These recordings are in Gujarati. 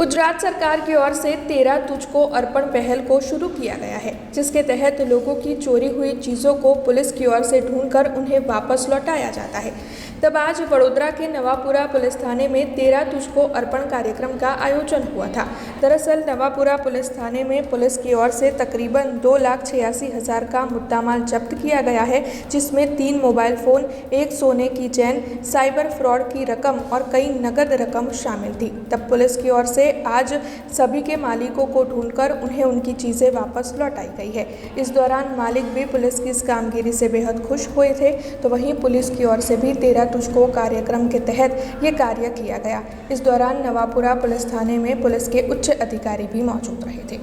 गुजरात सरकार की ओर से 13 तुझको अर्पण पहल को शुरू किया गया है, जिसके तहत लोगों की चोरी हुई चीज़ों को पुलिस की ओर से ढूंढकर उन्हें वापस लौटाया जाता है। तब आज वडोदरा के नवापुरा पुलिस थाने में 13 तुझको अर्पण कार्यक्रम का आयोजन हुआ था। दरअसल नवापुरा पुलिस थाने में पुलिस की ओर से तकरीबन 2,86,000 का मुद्दामाल जब्त किया गया है, जिसमें 3 मोबाइल फ़ोन, 1 सोने की चैन, साइबर फ्रॉड की रकम और कई नकद रकम शामिल थी। तब पुलिस की ओर से आज सभी के मालिकों को ढूंढकर उन्हें उनकी चीज़ें वापस लौटाई गई है। इस दौरान मालिक भी पुलिस की इस कामगिरी से बेहद खुश हुए थे, तो वहीं पुलिस की ओर से भी 13 तुझको कार्यक्रम के तहत ये कार्य किया गया। इस दौरान नवापुरा पुलिस थाने में पुलिस के उच्च अधिकारी भी मौजूद रहे थे।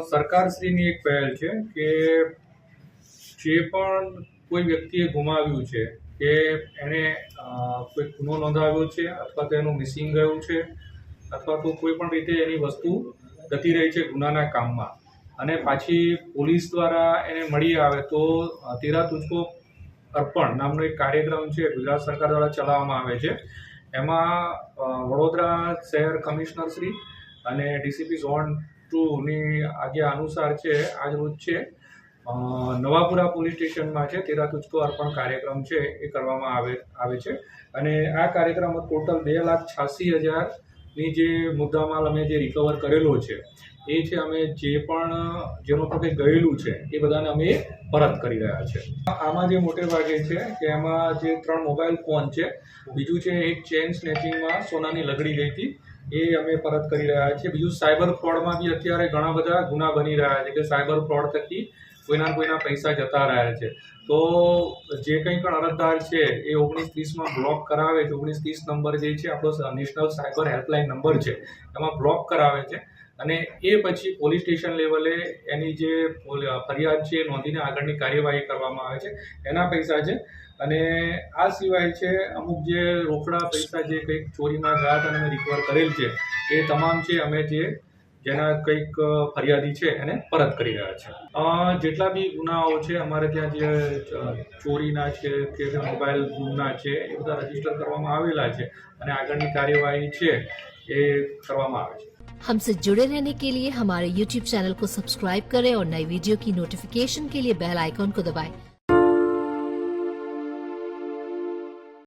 સરકારશ્રીની એક પહેલ છે કે જે પણ કોઈ વ્યક્તિએ ગુમાવ્યું છે કે એને કોઈ ગુનો નોંધાવ્યો છે અથવા તો એનું મિસિંગ ગયું છે અથવા તો કોઈ પણ રીતે એની વસ્તુ જતી રહી છે ગુનાના કામમાં અને પાછી પોલીસ દ્વારા એને મળી આવે તો 13 तुझको અર્પણ નામનો એક કાર્યક્રમ છે ગુજરાત સરકાર દ્વારા ચલાવવામાં આવે છે। એમાં વડોદરા શહેર કમિશનર શ્રી અને ડીસીપી ઝોન 2ની આજ્ઞા અનુસાર છે આજ રોજ છે નવાપુરા પોલીસ સ્ટેશનમાં છે 13 तुझको અર્પણ કાર્યક્રમ છે એ કરવામાં આવે છે અને આ કાર્યક્રમમાં ટોટલ 2,86,000ની જે મુદ્દામાલ અમે જે રિકવર કરેલો છે એ છે અમે જે પણ જેનો પણ કંઈ ગયેલું છે એ બધાને અમે પરત કરી રહ્યા છે। આમાં જે મોટે ભાગે છે કે એમાં જે 3 મોબાઈલ ફોન છે, બીજું છે એક ચેન સ્નેચિંગમાં સોનાની લગડી ગઈ હતી એ અમે પરત કરી રહ્યા છીએ। બીજું સાયબર ફ્રોડમાં બી અત્યારે ઘણા બધા ગુના બની રહ્યા છે કે સાયબર ફ્રોડ થકી કોઈના પૈસા જતા રહ્યા છે। તો જે કંઈ પણ અરજદાર છે એ 1930માં બ્લોક કરાવે છે। 1930 નંબર જે છે આપણો નેશનલ સાયબર હેલ્પલાઇન નંબર છે, એમાં બ્લોક કરાવે છે અને એ પછી પોલીસ સ્ટેશન લેવલે એની જે ફરિયાદ છે એ નોંધીને આગળની કાર્યવાહી કરવામાં આવે છે, એના પૈસા છે। અને આ સિવાય છે અમુક જે રોકડા પૈસા જે કંઈક ચોરીમાં ગયા હતા અને અમે રિકવર કરેલ છે એ તમામ છે અમે જેના કંઈક ફરિયાદી છે એને પરત કરી રહ્યા છે। જેટલા બી ગુનાઓ છે અમારે ત્યાં જે ચોરીના છે કે મોબાઈલ ગુના છે એ બધા રજીસ્ટર કરવામાં આવેલા છે અને આગળની કાર્યવાહી છે એ કરવામાં આવે છે। हमसे जुड़े रहने के लिए हमारे YouTube चैनल को सब्सक्राइब करें और नई वीडियो की नोटिफिकेशन के लिए बेल आइकॉन को दबाएं।